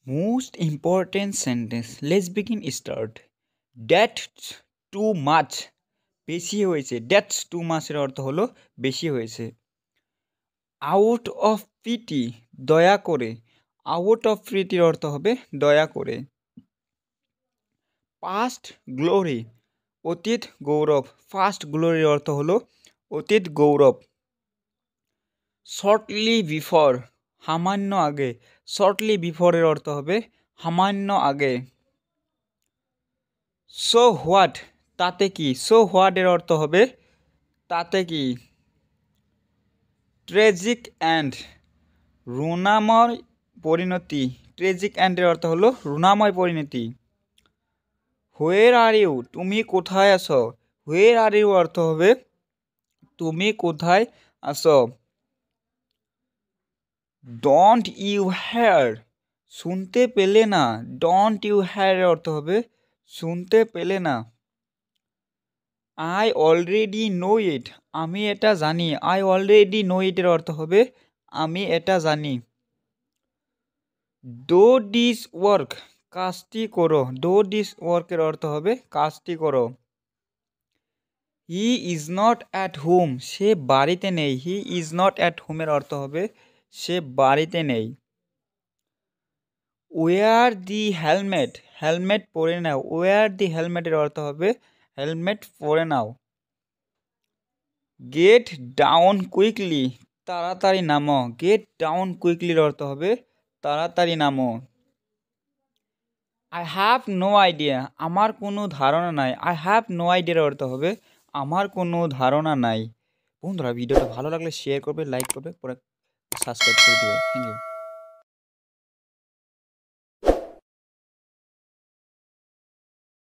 Most important sentence. Let's begin start. That's too much. বেশি হয়েছে। That's too much এর অর্থ হলো বেশি হয়েছে। Out of pity, দয়া করে। Out of pity এর অর্থ হবে দয়া করে। Past glory, অতীত গৌরব। Past glory এর অর্থ হলো অতীত গৌরব। Shortly before, সামান্য আগে। Shortly before এর অর্থ হবে সামান্য আগে। So what, তাতে কি। So what এর অর্থ হবে তাতে কি। Tragic end, রুণাময় পরিণতি। Tragic end এর অর্থ হলো রুণাময় পরিণতি। Where are you, তুমি কোথায় আছো। Where are you অর্থ হবে তুমি কোথায় আছো। Don't you hear, শুনতে পেলে না। Don't you hear এর অর্থ হবে শুনতে পেলে না। I already know it, আমি এটা জানি। I already know it এর অর্থ হবে আমি এটা জানি। Do this work, কাজটি করো। Do this work এর অর্থ হবে কাজটি করো। He is not at home, সে বাড়িতে নেই। He is not at home এর অর্থ হবে সে বাড়িতে নেই। Wear the helmet, হেলমেট পরে নাও। Wear the helmet এর অর্থ হবে হেলমেট পরে নাও। Get down quickly, তাড়াতাড়ি নামো। Get down quickly এর অর্থ হবে তাড়াতাড়ি নামো। I have no idea, আমার কোনো ধারণা নাই। I have no idea এর অর্থ হবে আমার কোনো ধারণা নাই। বন্ধুরা ভিডিওটা ভালো লাগলে শেয়ার করবে, লাইক করবে, পরে সাবস্ক্রাইব করে দেবে। Thank you.